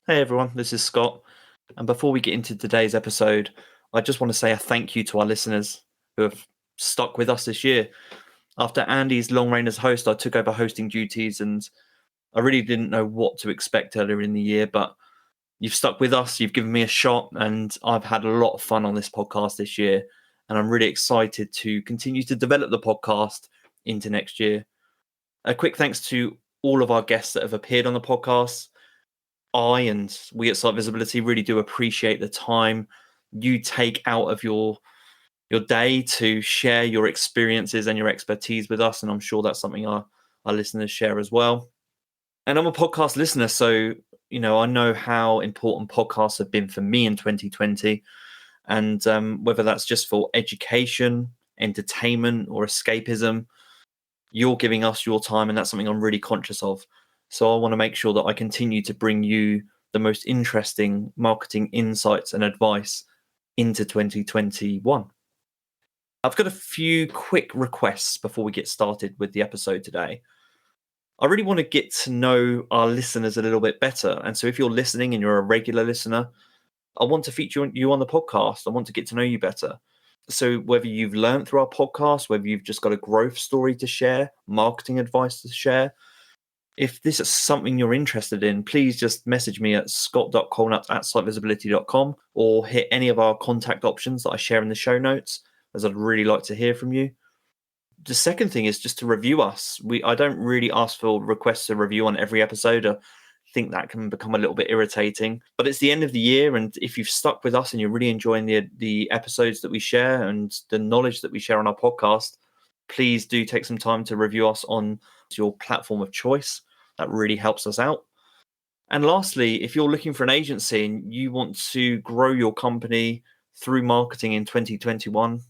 Hey everyone, this is Scott. And before we get into today's episode, I just want to say a thank you to our listeners who have stuck with us this year. After Andy's long reign as host, I took over hosting duties and I really didn't know what to expect earlier in the year, but you've stuck with us, you've given me a shot, and I've had a lot of fun on this podcast this year. And I'm really excited to continue to develop the podcast into next year. A quick thanks to all of our guests that have appeared on the podcast. I and we at SiteVisibility really do appreciate the time you take out of your day to share your experiences and your expertise with us. And I'm sure that's something our listeners share as well. And I'm a podcast listener, so I know how important podcasts have been for me in 2020. And whether that's just for education, entertainment, or escapism, you're giving us your time, and that's something I'm really conscious of. So I want to make sure that I continue to bring you the most interesting marketing insights and advice into 2021. I've got a few quick requests before we get started with the episode today. I really want to get to know our listeners a little bit better. And so if you're listening and you're a regular listener, I want to feature you on the podcast. I want to get to know you better. So whether you've learned through our podcast, whether you've just got a growth story to share, marketing advice to share, if this is something you're interested in, please just message me at scott.colenutt@sitevisibility.com or hit any of our contact options that I share in the show notes, as I'd really like to hear from you. The second thing is just to review us. I don't really ask for requests to review on every episode. I think that can become a little bit irritating, but it's the end of the year, and if you've stuck with us and you're really enjoying the episodes that we share and the knowledge that we share on our podcast, please do take some time to review us on your platform of choice. That really helps us out. And lastly, if you're looking for an agency and you want to grow your company through marketing in 2021,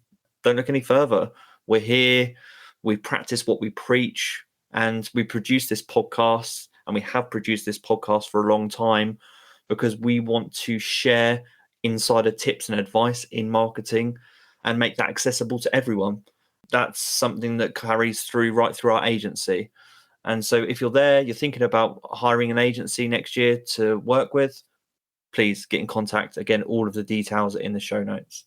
don't look any further. We're here, we practice what we preach, and we produce this podcast, and we have produced this podcast for a long time because we want to share insider tips and advice in marketing and make that accessible to everyone. That's something that carries through right through our agency. And so if you're there, you're thinking about hiring an agency next year to work with, please get in contact. Again, all of the details are in the show notes.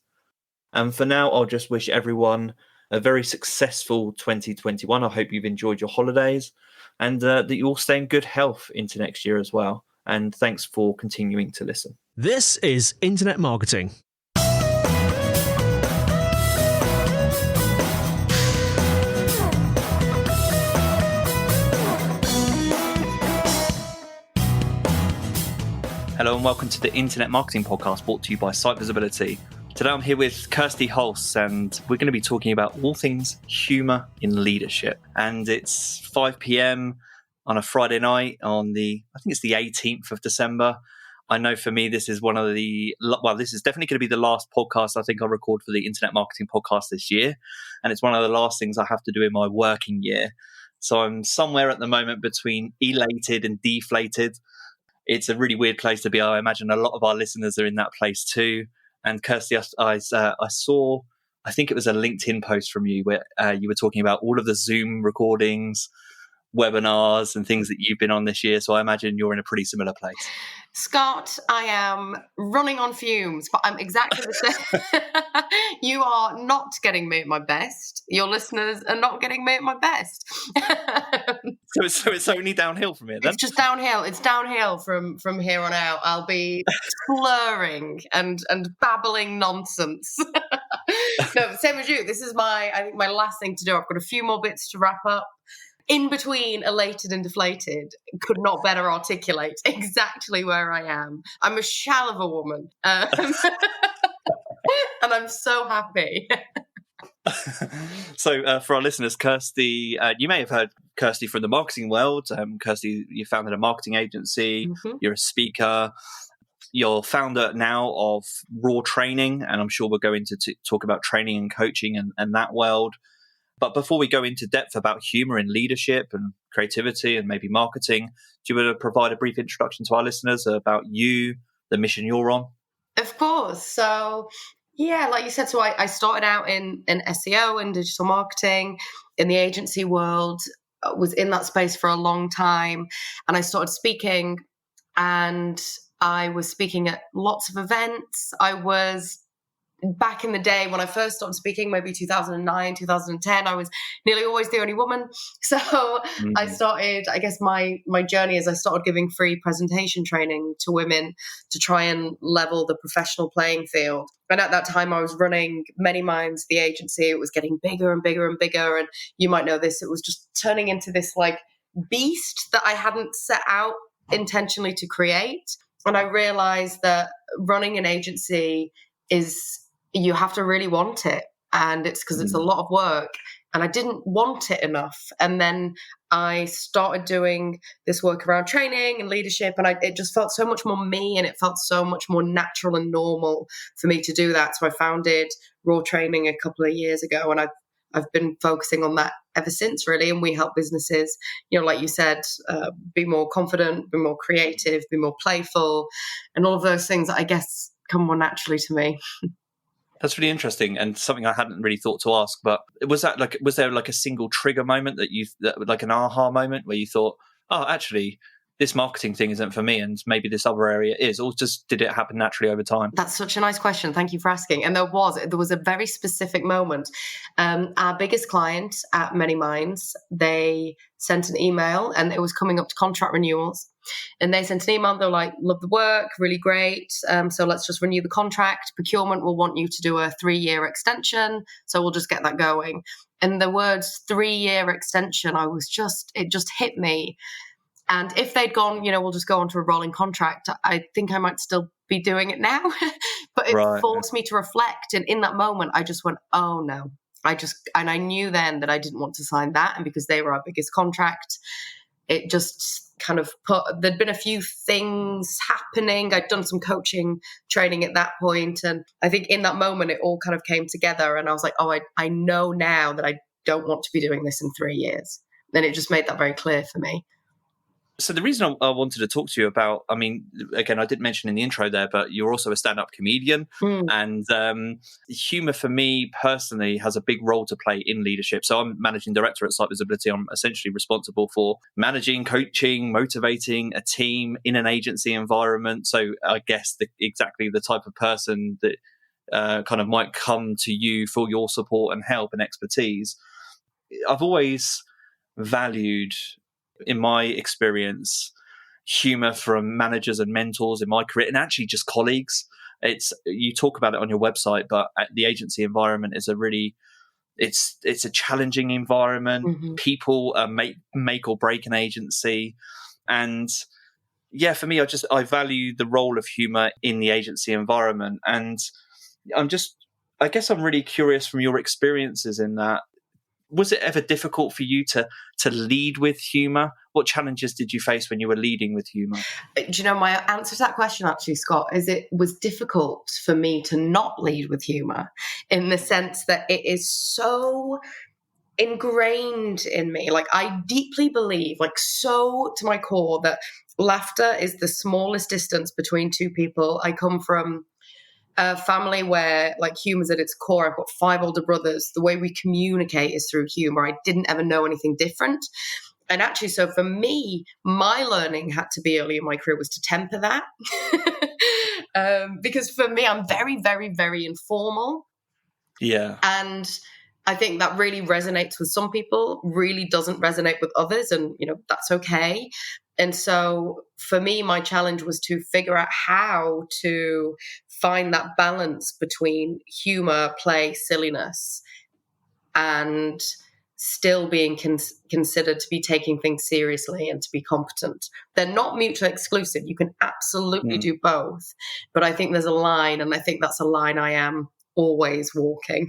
And for now, I'll just wish everyone a very successful 2021. I hope you've enjoyed your holidays and that you all stay in good health into next year as well. And thanks for continuing to listen. This is Internet Marketing. Hello and welcome to the Internet Marketing Podcast brought to you by SiteVisibility. Today I'm here with Kirsty Hulse and we're going to be talking about all things humour in leadership. And it's 5 p.m. on a Friday night on I think it's the 18th of December. I know for me this is this is definitely going to be the last podcast I think I'll record for the Internet Marketing Podcast this year. And it's one of the last things I have to do in my working year. So I'm somewhere at the moment between elated and deflated. It's a really weird place to be. I imagine a lot of our listeners are in that place too. And Kirsty, I saw, I think it was a LinkedIn post from you where you were talking about all of the Zoom recordings, webinars and things that you've been on this year. So I imagine you're in a pretty similar place. Scott, I am running on fumes, but I'm exactly the same. You are not getting me at my best. Your listeners are not getting me at my best. So it's only downhill from here then? It's just downhill. It's downhill from here on out. I'll be slurring and babbling nonsense. No, same as you. This is I think my last thing to do. I've got a few more bits to wrap up. In between elated and deflated, could not better articulate exactly where I am. I'm a shell of a woman. And I'm so happy. So for our listeners, Kirsty, you may have heard Kirsty from the marketing world. Kirsty, you founded a marketing agency. Mm-hmm. You're a speaker. You're founder now of Raw Training, and I'm sure we'll go into talk about training and coaching and that world. But before we go into depth about humour in leadership and creativity and maybe marketing, do you want to provide a brief introduction to our listeners about you, the mission you're on? Of course. So, yeah, like you said, so I started out in SEO and digital marketing in the agency world, was in that space for a long time. And I started speaking and I was speaking at lots of events. I was, back in the day when I first started speaking, maybe 2009, 2010, I was nearly always the only woman. So I started, I guess my journey is I started giving free presentation training to women to try and level the professional playing field. And at that time I was running Many Minds, the agency. It was getting bigger and bigger and bigger. And you might know this, it was just turning into this like beast that I hadn't set out intentionally to create. And I realized that running an agency is, you have to really want it. And it's because it's a lot of work. And I didn't want it enough. And then I started doing this work around training and leadership. And it just felt so much more me, and it felt so much more natural and normal for me to do that. So I founded Raw Training a couple of years ago. And I've been focusing on that ever since, really. And we help businesses, like you said, be more confident, be more creative, be more playful, and all of those things that I guess come more naturally to me. That's really interesting, and something I hadn't really thought to ask. But was there like a single trigger moment like an aha moment where you thought, oh, actually, this marketing thing isn't for me, and maybe this other area is, or just did it happen naturally over time? That's such a nice question. Thank you for asking. And there was a very specific moment. Our biggest client at Many Minds, they sent an email, and it was coming up to contract renewals. And they sent an email. They were like, love the work, really great. So let's just renew the contract. Procurement will want you to do a 3-year extension. So we'll just get that going. And the words 3-year extension, it just hit me. And if they'd gone, we'll just go on to a rolling contract, I think I might still be doing it now. But it forced me to reflect. And in that moment, I just went, oh no. And I knew then that I didn't want to sign that. And because they were our biggest contract, it just kind of there'd been a few things happening. I'd done some coaching training at that point. And I think in that moment, it all kind of came together. And I was like, oh, I know now that I don't want to be doing this in 3 years. And it just made that very clear for me. So the reason I wanted to talk to you about, I mean, again, I didn't mention in the intro there, but you're also a stand-up comedian. And humour for me personally has a big role to play in leadership. So I'm managing director at SiteVisibility. I'm essentially responsible for managing, coaching, motivating a team in an agency environment. So I guess exactly the type of person that kind of might come to you for your support and help and expertise. I've always valued, in my experience, humour from managers and mentors in my career, and actually just colleagues. You talk about it on your website, but the agency environment is it's a challenging environment. Mm-hmm. People make or break an agency, and yeah, for me, I value the role of humour in the agency environment, and I guess I'm really curious from your experiences in that. Was it ever difficult for you to lead with humour? What challenges did you face when you were leading with humour? Do you know, my answer to that question, actually, Scott, is it was difficult for me to not lead with humour, in the sense that it is so ingrained in me. Like, I deeply believe, like, so to my core, that laughter is the smallest distance between two people. I come from a family where, like, humor's at its core. I've got 5 older brothers. The way we communicate is through humor. I didn't ever know anything different. And actually, so for me, my learning had to be early in my career was to temper that. Because for me, I'm very, very, very informal. Yeah. And I think that really resonates with some people, really doesn't resonate with others. And, that's okay. And so for me, my challenge was to figure out how to find that balance between humor, play, silliness, and still being considered to be taking things seriously and to be competent. They're not mutually exclusive. You can absolutely do both. But I think there's a line, and I think that's a line I am always walking.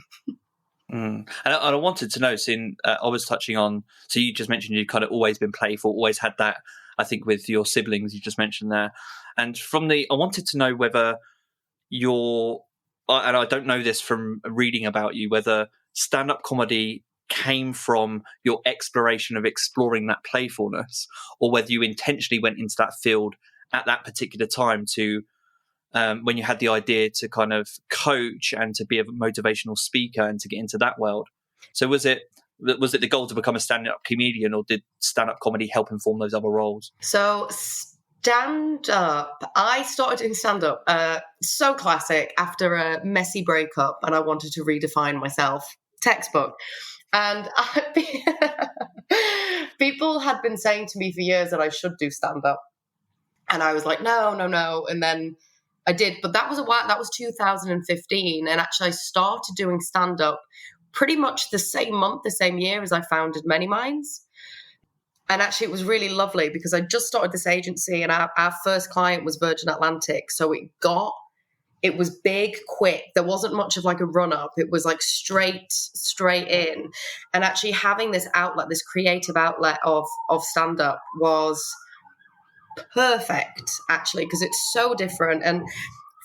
And I wanted to know, I was touching on, so you just mentioned you've kind of always been playful, always had that, I think, with your siblings you just mentioned there. And I wanted to know whether and I don't know this from reading about you, whether stand-up comedy came from your exploration of exploring that playfulness, or whether you intentionally went into that field at that particular time to when you had the idea to kind of coach and to be a motivational speaker and to get into that world. So was it the goal to become a stand-up comedian, or did stand-up comedy help inform those other roles? So Stand-up. I started doing stand-up, so classic, after a messy breakup, and I wanted to redefine myself. Textbook. And people had been saying to me for years that I should do stand-up. And I was like, no. And then I did. But that was a while. That was 2015. And actually, I started doing stand-up pretty much the same month, the same year as I founded Many Minds. And actually, it was really lovely because I just started this agency and our first client was Virgin Atlantic. So it was big, quick. There wasn't much of like a run up. It was like straight in. And actually having this outlet, this creative outlet of stand up was perfect, actually, because it's so different. And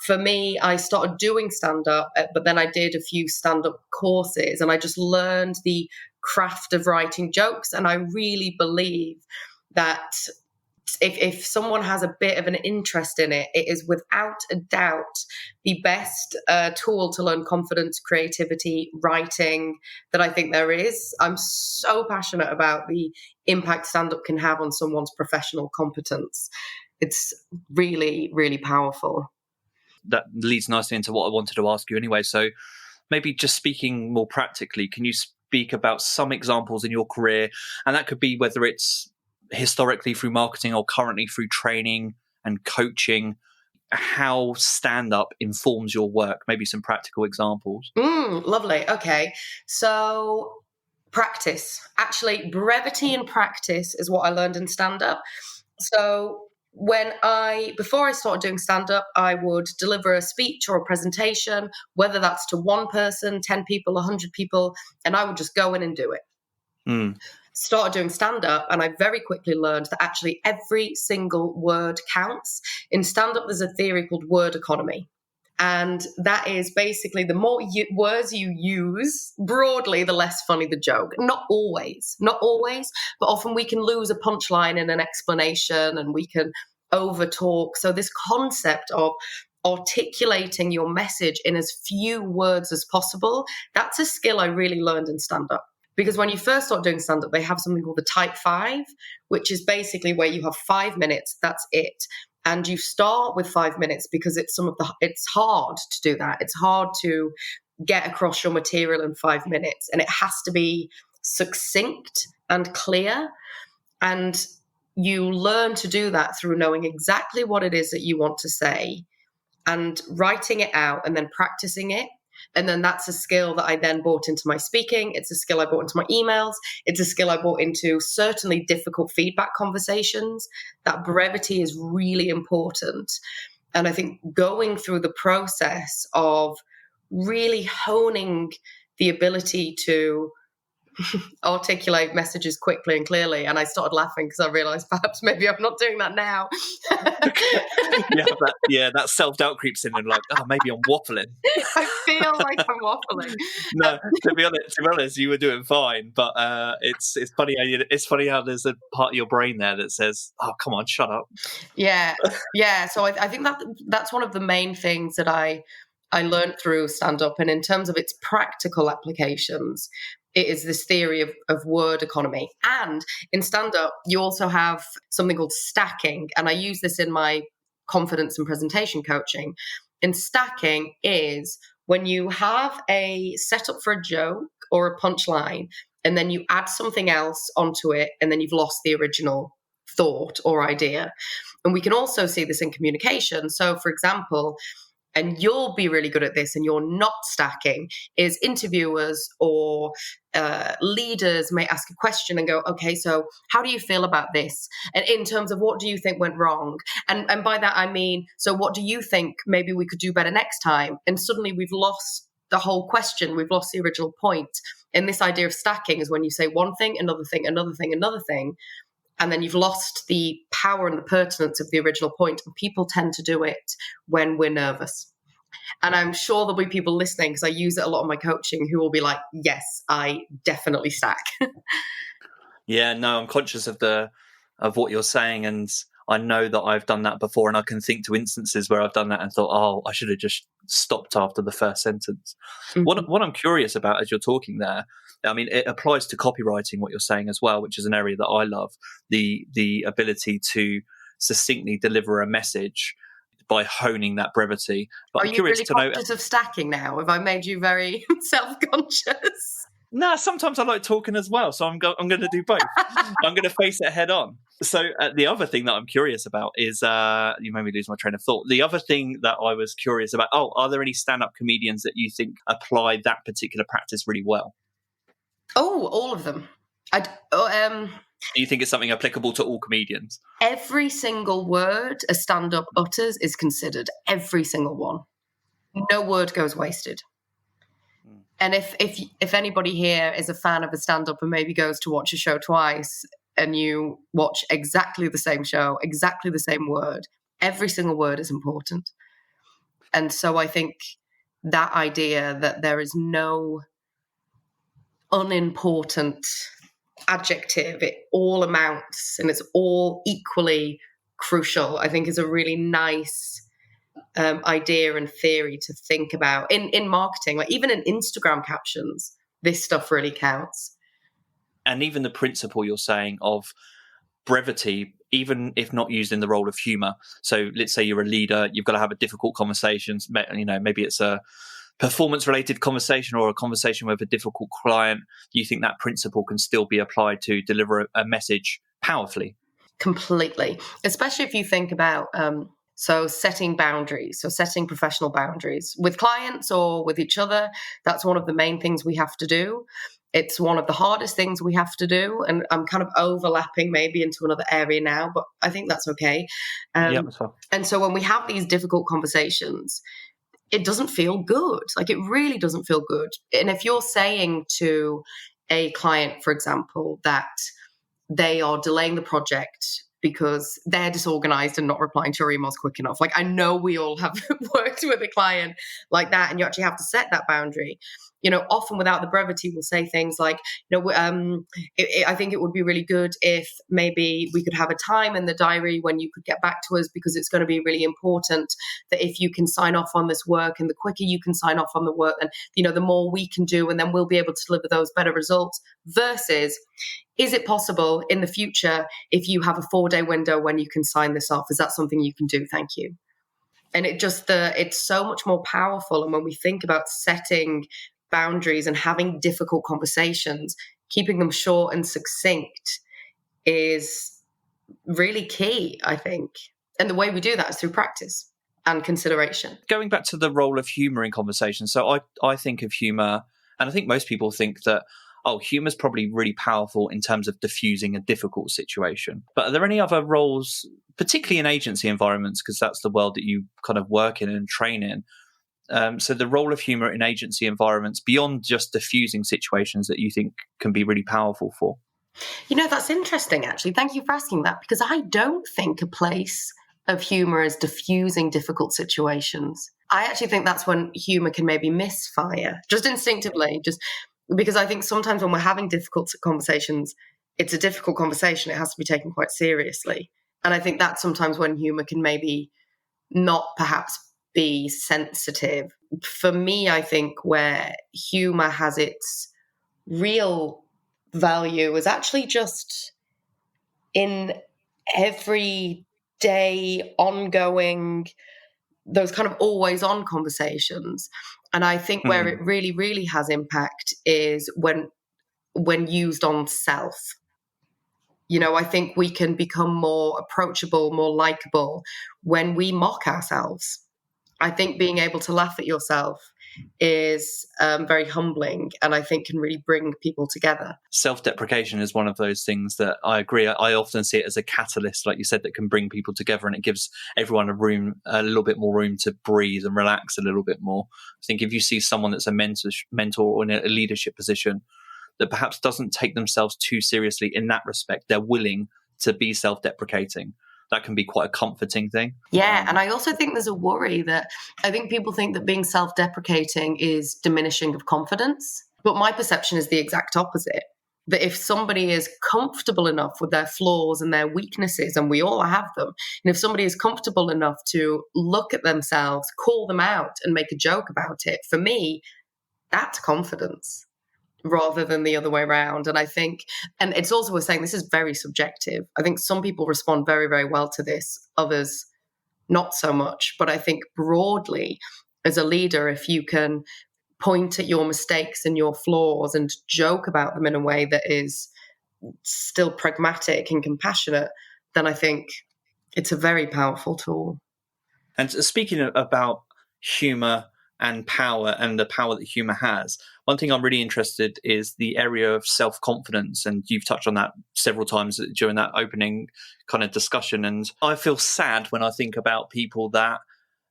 for me, I started doing stand up, but then I did a few stand up courses and I just learned the craft of writing jokes. And I really believe that if someone has a bit of an interest in it, it is without a doubt the best tool to learn confidence, creativity, writing that I think there is. I'm so passionate about the impact stand-up can have on someone's professional competence. It's really, really powerful. That leads nicely into what I wanted to ask you anyway. So maybe just speaking more practically, can you speak about some examples in your career? And that could be whether it's historically through marketing or currently through training and coaching, how stand-up informs your work. Maybe some practical examples. Lovely. Okay. So practice. Actually, brevity and practice is what I learned in stand-up. So before I started doing stand-up, I would deliver a speech or a presentation, whether that's to one person, 10 people, 100 people, and I would just go in and do it. Started doing stand-up, and I very quickly learned that actually every single word counts. In stand-up, there's a theory called word economy. And that is basically the more words you use broadly, the less funny the joke. Not always, but often we can lose a punchline in an explanation and we can overtalk. So this concept of articulating your message in as few words as possible, that's a skill I really learned in stand-up. Because when you first start doing stand-up, they have something called the type 5, which is basically where you have 5 minutes, that's it. And you start with 5 minutes because it's hard to do that. It's hard to get across your material in 5 minutes. And it has to be succinct and clear. And you learn to do that through knowing exactly what it is that you want to say and writing it out and then practicing it. And then that's a skill that I then brought into my speaking. It's a skill I brought into my emails. It's a skill I brought into certainly difficult feedback conversations. That brevity is really important. And I think going through the process of really honing the ability to articulate messages quickly and clearly. And I started laughing because I realized perhaps maybe I'm not doing that now. that self-doubt creeps in and like, maybe I'm waffling. I feel like I'm waffling. No, to be honest, you were doing fine. But it's funny how there's a part of your brain there that says, "Oh, come on, shut up." Yeah. So I think that's one of the main things that I learned through stand-up. And in terms of its practical applications, it is this theory of word economy. And in stand-up, you also have something called stacking. And I use this in my confidence and presentation coaching. And stacking is when you have a setup for a joke or a punchline, and then you add something else onto it, and then you've lost the original thought or idea. And we can also see this in communication. So, for example, and you'll be really good at this and you're not stacking, is interviewers or leaders may ask a question and go, okay, so how do you feel about this? And in terms of what do you think went wrong? And by that, I mean, so what do you think maybe we could do better next time? And suddenly we've lost the whole question. We've lost the original point. And this idea of stacking is when you say one thing, another thing, another thing, another thing. And then you've lost the power and the pertinence of the original point. And people tend to do it when we're nervous. And I'm sure there'll be people listening, because I use it a lot in my coaching, who will be like, yes, I definitely stack. Yeah, no, I'm conscious of what you're saying. And I know that I've done that before. And I can think to instances where I've done that and thought, I should have just stopped after the first sentence. Mm-hmm. What I'm curious about as you're talking there, I mean, it applies to copywriting, what you're saying as well, which is an area that I love, the ability to succinctly deliver a message by honing that brevity. But Are I'm you curious really to know. conscious of stacking now? Have I made you very self-conscious? No, sometimes I like talking as well, so I'm going to do both. I'm going to face it head on. So the other thing that I'm curious about is, you made me lose my train of thought. The other thing that I was curious about, are there any stand-up comedians that you think apply that particular practice really well? Oh, all of them. Do you think it's something applicable to all comedians? Every single word a stand-up utters is considered. Every single one. No word goes wasted. And if anybody here is a fan of a stand-up and maybe goes to watch a show twice and you watch exactly the same show, exactly the same word, every single word is important. And so I think that idea that there is no unimportant adjective, it all amounts and it's all equally crucial, I think is a really nice idea and theory to think about in marketing. Like even in Instagram captions, this stuff really counts. And even the principle you're saying of brevity, even if not used in the role of humor. So let's say you're a leader, you've got to have a difficult conversation. Maybe it's a performance-related conversation or a conversation with a difficult client. Do you think that principle can still be applied to deliver a message powerfully? Completely, especially if you think about setting boundaries, so setting professional boundaries with clients or with each other. That's one of the main things we have to do. It's one of the hardest things we have to do. And I'm kind of overlapping maybe into another area now, but I think that's okay. That's fine. And so when we have these difficult conversations, it doesn't feel good. Like it really doesn't feel good. And if you're saying to a client, for example, that they are delaying the project because they're disorganized and not replying to your emails quick enough. Like I know we all have worked with a client like that, and you actually have to set that boundary. Often without the brevity, we'll say things like, I think it would be really good if maybe we could have a time in the diary when you could get back to us, because it's going to be really important that if you can sign off on this work, and the quicker you can sign off on the work, and the more we can do, and then we'll be able to deliver those better results. Versus, is it possible in the future if you have a 4-day window when you can sign this off? Is that something you can do? Thank you. And it's so much more powerful. And when we think about setting boundaries and having difficult conversations, keeping them short and succinct is really key, I think. And the way we do that is through practice and consideration. Going back to the role of humor in conversation. So I think of humor, and I think most people think that, humor is probably really powerful in terms of diffusing a difficult situation. But are there any other roles, particularly in agency environments, because that's the world that you kind of work in and train in? So the role of humor in agency environments, beyond just diffusing situations, that you think can be really powerful for? That's interesting, actually. Thank you for asking that, because I don't think a place of humor is diffusing difficult situations. I actually think that's when humor can maybe misfire, just instinctively, just because I think sometimes when we're having difficult conversations, it's a difficult conversation. It has to be taken quite seriously. And I think that's sometimes when humor can maybe not perhaps be sensitive. For me, I think where humor has its real value is actually just in everyday, ongoing, those kind of always on conversations. And I think where it really, really has impact is when used on self. I think we can become more approachable, more likable when we mock ourselves. I think being able to laugh at yourself is very humbling, and I think can really bring people together. Self-deprecation is one of those things that I agree. I often see it as a catalyst, like you said, that can bring people together, and it gives everyone a little bit more room to breathe and relax a little bit more. I think if you see someone that's a mentor or in a leadership position that perhaps doesn't take themselves too seriously in that respect, they're willing to be self-deprecating. That can be quite a comforting thing. Yeah, and I also think there's a worry that I think people think that being self-deprecating is diminishing of confidence. But my perception is the exact opposite. That if somebody is comfortable enough with their flaws and their weaknesses, and we all have them, and if somebody is comfortable enough to look at themselves, call them out, and make a joke about it, for me, that's confidence. rather than the other way around. And I think, and it's also worth saying, this is very subjective. I think some people respond very, very well to this, others not so much. But I think broadly, as a leader, if you can point at your mistakes and your flaws and joke about them in a way that is still pragmatic and compassionate, then I think it's a very powerful tool. And speaking about humour and power and the power that humour has, one thing I'm really interested is the area of self-confidence. And you've touched on that several times during that opening kind of discussion. And I feel sad when I think about people that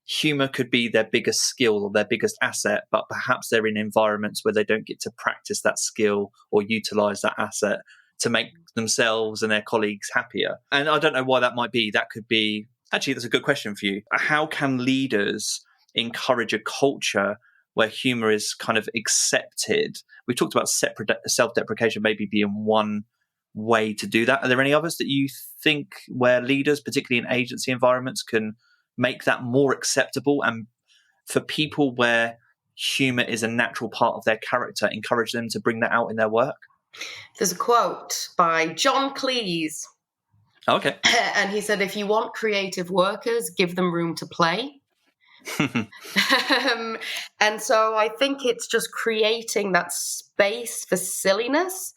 humour could be their biggest skill or their biggest asset, but perhaps they're in environments where they don't get to practice that skill or utilise that asset to make themselves and their colleagues happier. And I don't know why that might be. That could be, actually, that's a good question for you. How can leaders encourage a culture where humour is kind of accepted? We talked about self-deprecation maybe being one way to do that. Are there any others that you think where leaders, particularly in agency environments, can make that more acceptable, and for people where humour is a natural part of their character, encourage them to bring that out in their work? There's a quote by John Cleese. Okay. And he said, if you want creative workers, give them room to play. And so I think it's just creating that space for silliness.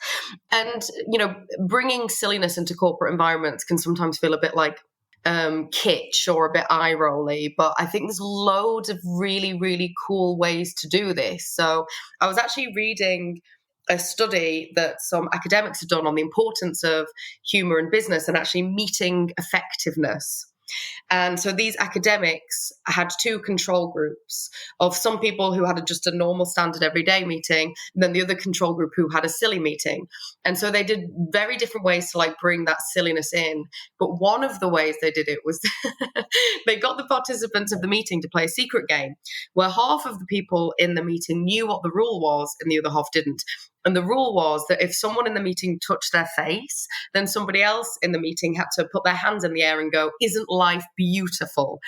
And, you know, bringing silliness into corporate environments can sometimes feel a bit like kitsch or a bit eye-rolly, but I think there's loads of really, really cool ways to do this. So I was actually reading a study that some academics have done on the importance of humour in business and actually meeting effectiveness. And so these academics had two control groups of some people who had just a normal standard everyday meeting, and then the other control group who had a silly meeting. And so they did very different ways to like bring that silliness in. But one of the ways they did it was they got the participants of the meeting to play a secret game where half of the people in the meeting knew what the rule was and the other half didn't. And the rule was that if someone in the meeting touched their face, then somebody else in the meeting had to put their hands in the air and go, "Isn't life beautiful?"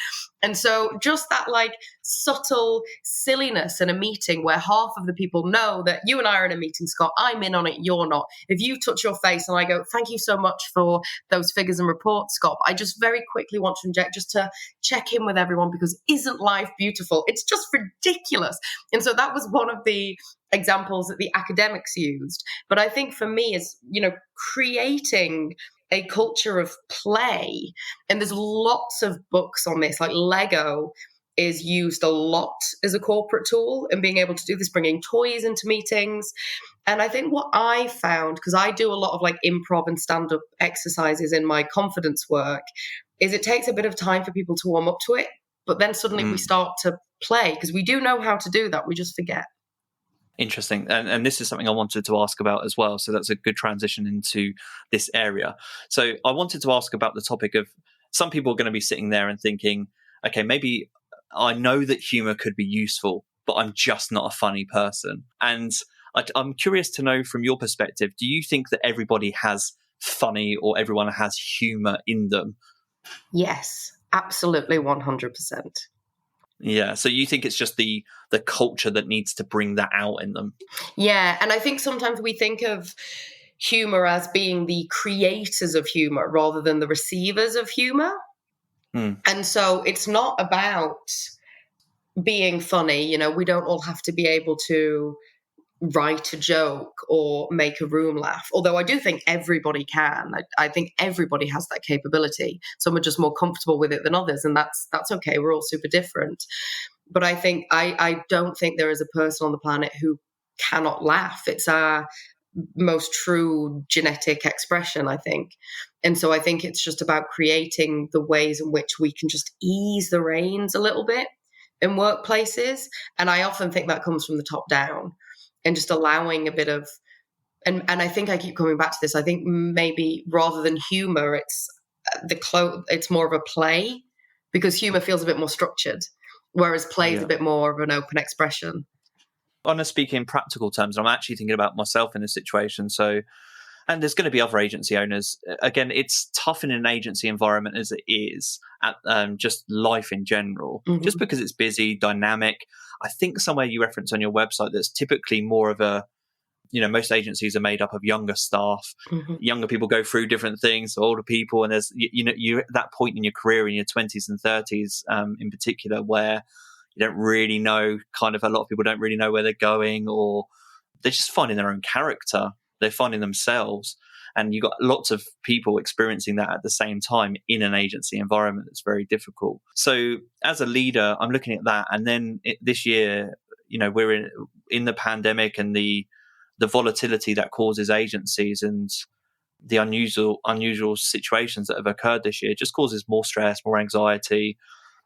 And so just that like subtle silliness in a meeting where half of the people know that you and I are in a meeting, Scott, I'm in on it, you're not. If you touch your face and I go, "Thank you so much for those figures and reports, Scott, I just very quickly want to inject just to check in with everyone because isn't life beautiful?" It's just ridiculous. And so that was one of the examples that the academics used. But I think for me is, you know, creating a culture of play. And there's lots of books on this, like Lego is used a lot as a corporate tool and being able to do this, bringing toys into meetings. And I think what I found, because I do a lot of like improv and stand-up exercises in my confidence work, is it takes a bit of time for people to warm up to it. But then suddenly we start to play because we do know how to do that. We just forget. Interesting. And this is something I wanted to ask about as well. So that's a good transition into this area. So I wanted to ask about the topic of some people are going to be sitting there and thinking, okay, maybe I know that humor could be useful, but I'm just not a funny person. And I'm curious to know from your perspective, do you think that everybody has funny or everyone has humor in them? Yes, absolutely 100%. Yeah. So you think it's just the culture that needs to bring that out in them? Yeah. And I think sometimes we think of humor as being the creators of humor rather than the receivers of humor. And so it's not about being funny. You know, we don't all have to be able to write a joke or make a room laugh. Although I do think everybody can. I think everybody has that capability. Some are just more comfortable with it than others, and that's okay. We're all super different. But I think I don't think there is a person on the planet who cannot laugh. It's our most true genetic expression, I think. And so I think it's just about creating the ways in which we can just ease the reins a little bit in workplaces. And I often think that comes from the top down. And just allowing a bit of, and I think I keep coming back to this. I think maybe rather than humor, it's it's more of a play, because humor feels a bit more structured, whereas play is a bit more of an open expression. I want to speak in practical terms. I'm actually thinking about myself in this situation. So, and there's going to be other agency owners. Again, it's tough in an agency environment as it is at just life in general, just because it's busy, dynamic. I think somewhere you reference on your website that's typically more of a most agencies are made up of younger staff. Mm-hmm. Younger people go through different things, older people, and there's you're at that point in your career in your 20s and 30s in particular where you don't really know, kind of a lot of people don't really know where they're going, or they're just finding their own character, they're finding themselves. And you've got lots of people experiencing that at the same time in an agency environment that's very difficult. So as a leader, I'm looking at that. And then this year, we're in the pandemic, and the volatility that causes agencies and the unusual situations that have occurred this year just causes more stress, more anxiety.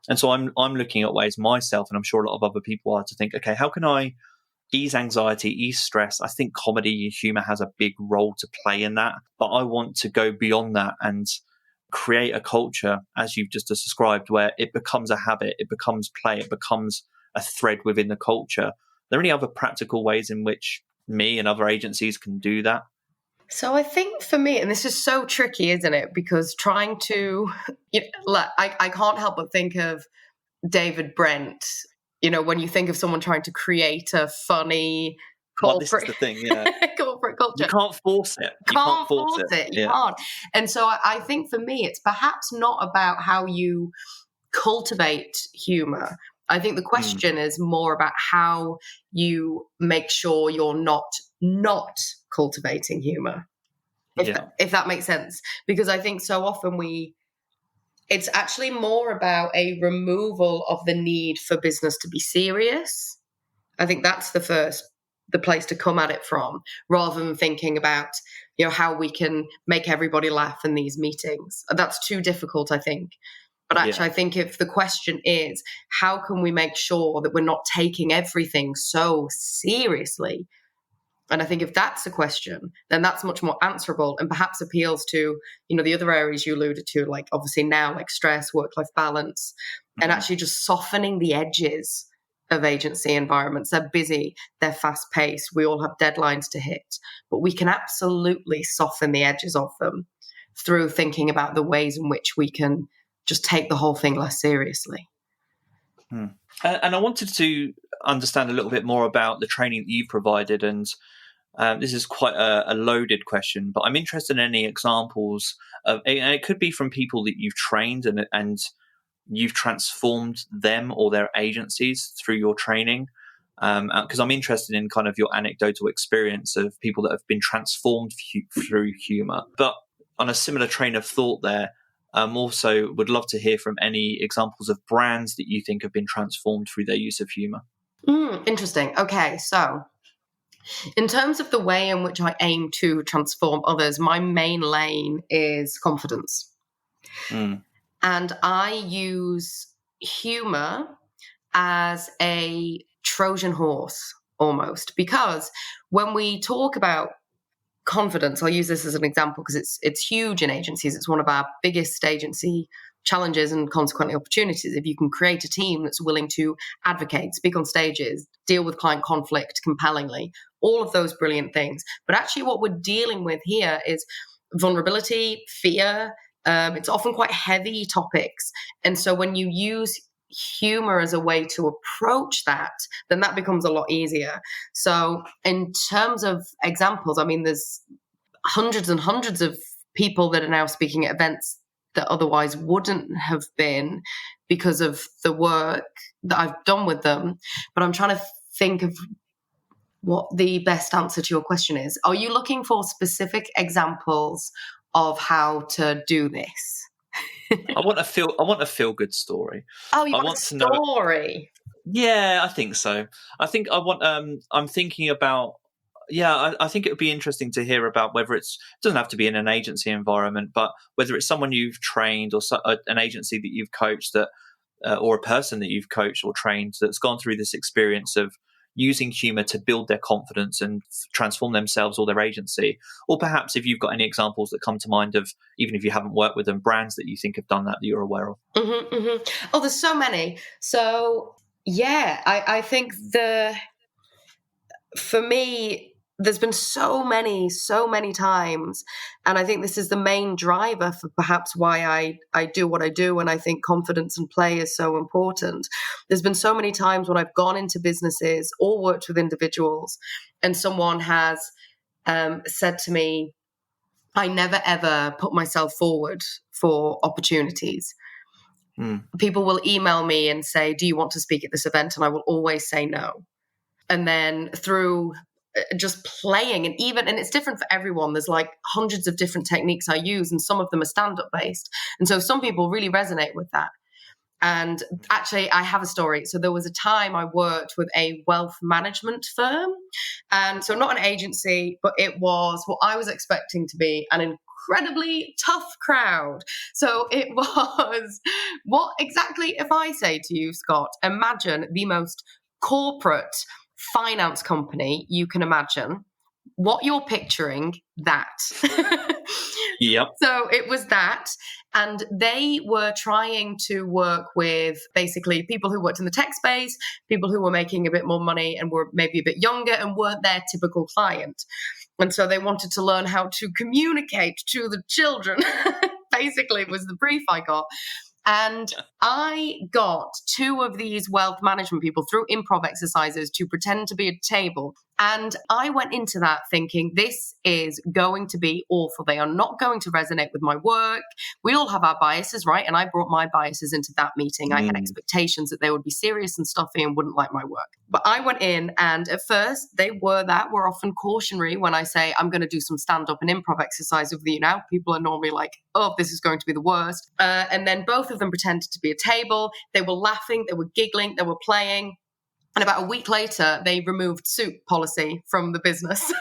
And so I'm looking at ways myself, and I'm sure a lot of other people are, to think, okay, how can I ease anxiety, ease stress? I think comedy and humor has a big role to play in that, but I want to go beyond that and create a culture, as you've just described, where it becomes a habit, it becomes play, it becomes a thread within the culture. Are there any other practical ways in which me and other agencies can do that? So I think for me, and this is so tricky, isn't it? Because trying to, I can't help but think of David Brent. When you think of someone trying to create a funny corporate, this is the thing, yeah. corporate culture. You can't force it. You can't force it. You can't. And so I think for me, it's perhaps not about how you cultivate humor. I think the question is more about how you make sure you're not cultivating humor, if that makes sense. Because I think so often it's actually more about a removal of the need for business to be serious. I think that's the place to come at it from, rather than thinking about, how we can make everybody laugh in these meetings. That's too difficult, I think. But actually, I think if the question is, how can we make sure that we're not taking everything so seriously? And I think if that's the question, then that's much more answerable, and perhaps appeals to, the other areas you alluded to, like obviously now, like stress, work-life balance, and actually just softening the edges of agency environments. They're busy, they're fast-paced, we all have deadlines to hit, but we can absolutely soften the edges of them through thinking about the ways in which we can just take the whole thing less seriously. And I wanted to understand a little bit more about the training that you've provided. And this is quite a loaded question, but I'm interested in any examples of, and it could be from people that you've trained and you've transformed them or their agencies through your training. Because I'm interested in kind of your anecdotal experience of people that have been transformed through humor. But on a similar train of thought there, also would love to hear from any examples of brands that you think have been transformed through their use of humor. Interesting. Okay, so in terms of the way in which I aim to transform others, my main lane is confidence. And I use humor as a Trojan horse almost, because when we talk about confidence, I'll use this as an example because it's huge in agencies. It's one of our biggest agency challenges and consequently opportunities. If you can create a team that's willing to advocate, speak on stages, deal with client conflict compellingly, all of those brilliant things. But actually what we're dealing with here is vulnerability, fear. It's often quite heavy topics. And so when you use humor as a way to approach that, then that becomes a lot easier. So in terms of examples, I mean, there's hundreds and hundreds of people that are now speaking at events that otherwise wouldn't have been because of the work that I've done with them. But I'm trying to think of what the best answer to your question is. Are you looking for specific examples of how to do this? I want a feel good story. Oh, you want a story? Yeah, I think so. I think I want. I'm thinking about. Yeah, I think it would be interesting to hear about whether it doesn't have to be in an agency environment, but whether it's someone you've trained or an agency that you've coached that, or a person that you've coached or trained that's gone through this experience of using humor to build their confidence and transform themselves or their agency. Or perhaps if you've got any examples that come to mind of, even if you haven't worked with them, brands that you think have done that you're aware of. Oh, there's so many. So yeah, I think for me, there's been so many times, and I think this is the main driver for perhaps why I do what I do, and I think confidence and play is so important. There's been so many times when I've gone into businesses or worked with individuals, and someone has said to me, I never ever put myself forward for opportunities. People will email me and say, do you want to speak at this event? And I will always say no. And then through just playing, and it's different for everyone. There's like hundreds of different techniques I use, and some of them are stand-up based. And so some people really resonate with that. And actually, I have a story. So there was a time I worked with a wealth management firm. And so not an agency, but it was what I was expecting to be an incredibly tough crowd. So it was what exactly, if I say to you, Scott, imagine the most corporate finance company you can imagine. What you're picturing, that. Yep. So it was that. And they were trying to work with basically people who worked in the tech space, people who were making a bit more money and were maybe a bit younger and weren't their typical client. And so they wanted to learn how to communicate to the children. Basically, was the brief I got. And I got two of these wealth management people through improv exercises to pretend to be at a table. And I went into that thinking, this is going to be awful. They are not going to resonate with my work. We all have our biases, right? And I brought my biases into that meeting. I had expectations that they would be serious and stuffy and wouldn't like my work. But I went in, and at first they were often cautionary when I say, I'm going to do some stand-up and improv exercise with you now. People are normally like, oh, this is going to be the worst. And then both of them pretended to be a table. They were laughing, they were giggling, they were playing. And about a week later, they removed soup policy from the business.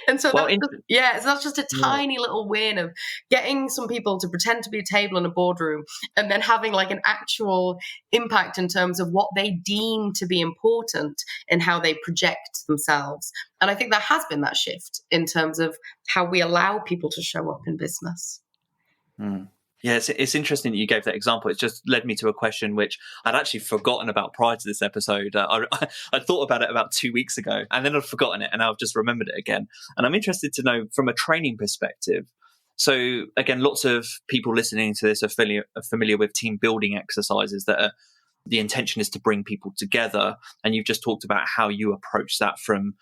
And so so that's just a tiny little win of getting some people to pretend to be a table in a boardroom and then having like an actual impact in terms of what they deem to be important and how they project themselves. And I think there has been that shift in terms of how we allow people to show up in business. Yeah, it's interesting that you gave that example. It just led me to a question which I'd actually forgotten about prior to this episode. I thought about it about 2 weeks ago, and then I'd forgotten it, and I've just remembered it again. And I'm interested to know from a training perspective. So again, lots of people listening to this are familiar with team building exercises that the intention is to bring people together. And you've just talked about how you approach that from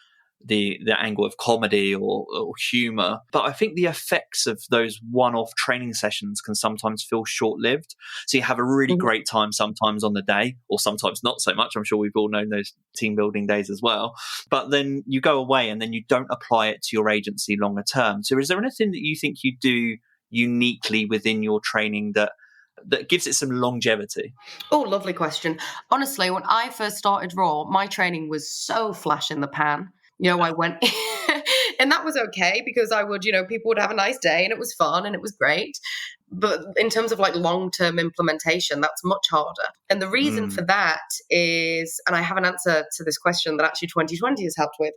the angle of comedy or humor. But I think the effects of those one-off training sessions can sometimes feel short-lived. So you have a really great time sometimes on the day, or sometimes not so much. I'm sure we've all known those team building days as well. But then you go away and then you don't apply it to your agency longer term. So is there anything that you think you do uniquely within your training that gives it some longevity? Oh, lovely question. Honestly, when I first started Raw, my training was so flash in the pan. I went, and that was okay because I would, people would have a nice day and it was fun and it was great. But in terms of like long-term implementation, that's much harder. And the reason for that is, and I have an answer to this question that actually 2020 has helped with,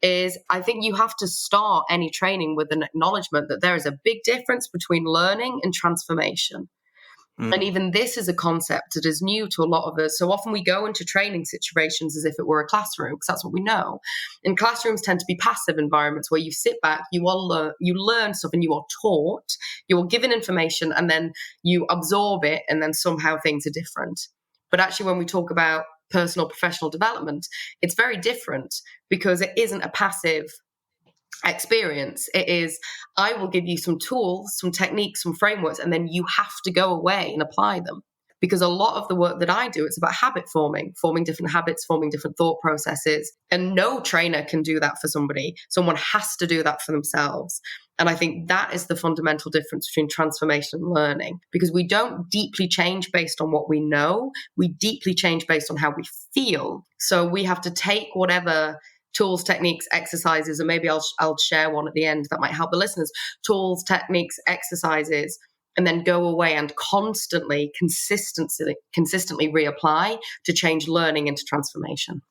is I think you have to start any training with an acknowledgement that there is a big difference between learning and transformation. And even this is a concept that is new to a lot of us. So often we go into training situations as if it were a classroom, because that's what we know. And classrooms tend to be passive environments where you sit back, you learn stuff and you are taught, you are given information and then you absorb it and then somehow things are different. But actually when we talk about personal professional development, it's very different because it isn't a passive experience. It is, I will give you some tools, some techniques, some frameworks, and then you have to go away and apply them. Because a lot of the work that I do, it's about habit forming different habits, forming different thought processes. And no trainer can do that for somebody. Someone has to do that for themselves. And I think that is the fundamental difference between transformation and learning, because we don't deeply change based on what we know. We deeply change based on how we feel. So we have to take whatever tools, techniques, exercises, and maybe I'll share one at the end that might help the listeners. Tools, techniques, exercises, and then go away and consistently reapply to change learning into transformation.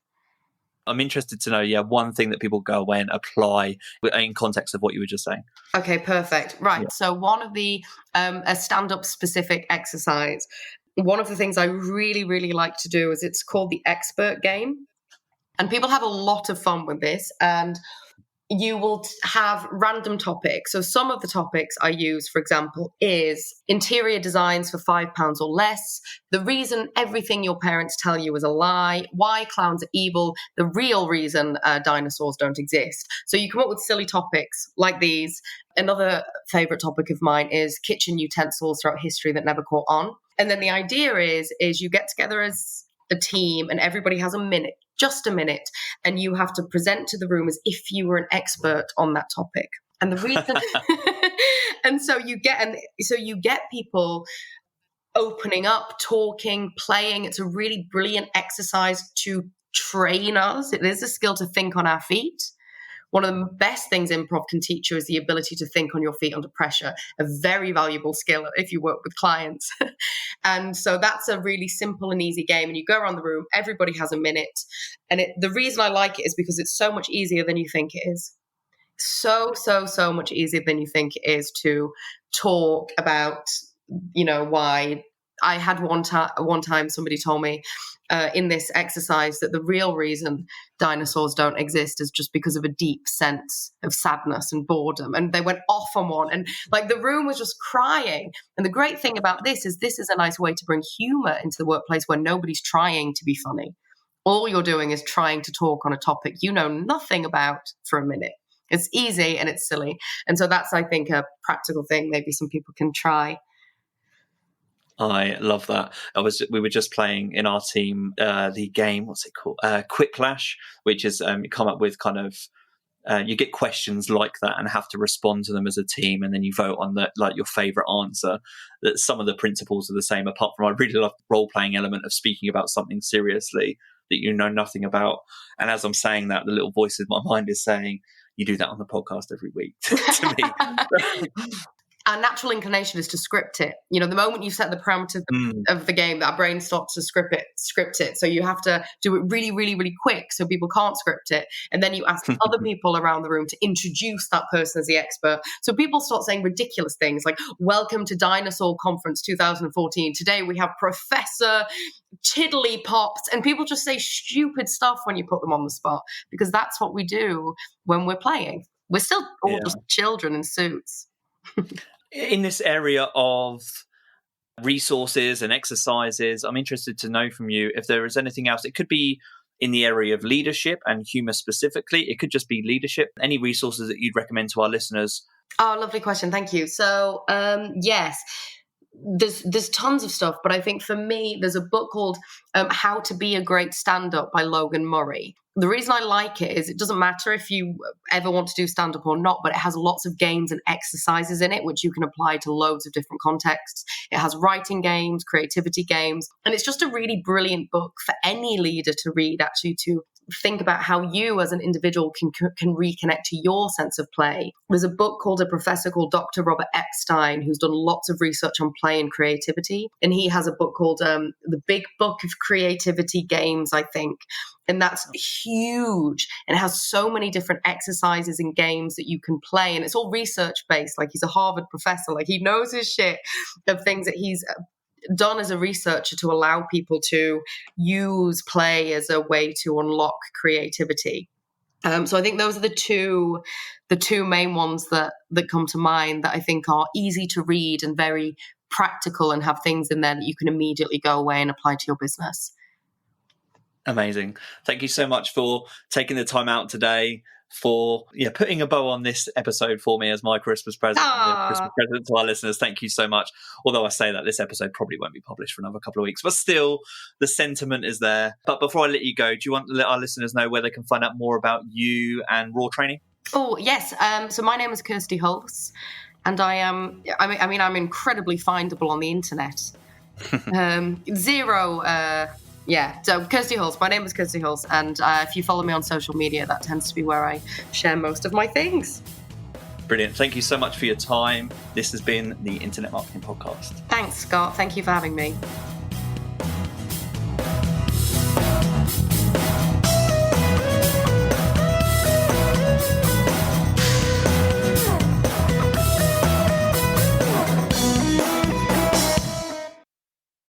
I'm interested to know, one thing that people go away and apply in context of what you were just saying. Okay, perfect. Right. Yeah. So one of the a stand-up specific exercise. One of the things I really, really like to do is it's called the expert game. And people have a lot of fun with this. And you will have random topics. So some of the topics I use, for example, is interior designs for £5 or less, the reason everything your parents tell you is a lie, why clowns are evil, the real reason dinosaurs don't exist. So you come up with silly topics like these. Another favourite topic of mine is kitchen utensils throughout history that never caught on. And then the idea is you get together as a team and everybody has a minute, just a minute, and you have to present to the room as if you were an expert on that topic. And the reason, and so you get people opening up, talking, playing. It's a really brilliant exercise to train us. It is a skill to think on our feet. One of the best things improv can teach you is the ability to think on your feet under pressure, a very valuable skill if you work with clients. And so that's a really simple and easy game. And you go around the room, everybody has a minute. And the reason I like it is because it's so much easier than you think it is. So much easier than you think it is to talk about, why. I had one time somebody told me in this exercise that the real reason dinosaurs don't exist is just because of a deep sense of sadness and boredom. And they went off on one, and like the room was just crying. And the great thing about this is a nice way to bring humor into the workplace where nobody's trying to be funny. All you're doing is trying to talk on a topic you know nothing about for a minute. It's easy and it's silly. And so that's, I think, a practical thing maybe some people can try. I love that. We were just playing in our team the game, what's it called? Quicklash, which is you come up with kind of you get questions like that and have to respond to them as a team, and then you vote on your favorite answer. That some of the principles are the same, apart from I really love the role playing element of speaking about something seriously that you know nothing about. And as I'm saying that, the little voice in my mind is saying, "You do that on the podcast every week." To me. Our natural inclination is to script it. The moment you set the parameters of the game, our brain starts to script it. So you have to do it really, really, really quick so people can't script it. And then you ask other people around the room to introduce that person as the expert. So people start saying ridiculous things like, "Welcome to Dinosaur Conference 2014. Today we have Professor Tiddly Pops." And people just say stupid stuff when you put them on the spot, because that's what we do when we're playing. We're still all just children in suits. In this area of resources and exercises, I'm interested to know from you if there is anything else. It could be in the area of leadership and humour specifically. It could just be leadership. Any resources that you'd recommend to our listeners? Oh, lovely question. Thank you. So, yes. There's tons of stuff, but I think for me, there's a book called How to Be a Great Stand-Up by Logan Murray. The reason I like it is it doesn't matter if you ever want to do stand-up or not, but it has lots of games and exercises in it, which you can apply to loads of different contexts. It has writing games, creativity games, and it's just a really brilliant book for any leader to read, actually, to think about how you as an individual can reconnect to your sense of play. There's a book called a professor called Dr. Robert Epstein, who's done lots of research on play and creativity. And he has a book called The Big Book of Creativity Games, I think. And that's huge. And it has so many different exercises and games that you can play. And it's all research based. Like, he's a Harvard professor. Like, he knows his shit of things that he's done as a researcher to allow people to use play as a way to unlock creativity. So I think those are the two main ones that come to mind that I think are easy to read and very practical and have things in there that you can immediately go away and apply to your business. Amazing. Thank you so much for taking the time out today, for putting a bow on this episode for me as my Christmas present. Christmas present to our listeners. Thank you so much. Although I say that this episode probably won't be published for another couple of weeks, but still the sentiment is there. But before I let you go, do you want to let our listeners know where they can find out more about you and Raw Training? Oh, yes. So my name is Kirsty Hulse, and I'm incredibly findable on the internet. So Kirsty Hulse, my name is Kirsty Hulse, and if you follow me on social media, that tends to be where I share most of my things. Brilliant. Thank you so much for your time. This has been the Internet Marketing Podcast. Thanks, Scott. Thank you for having me.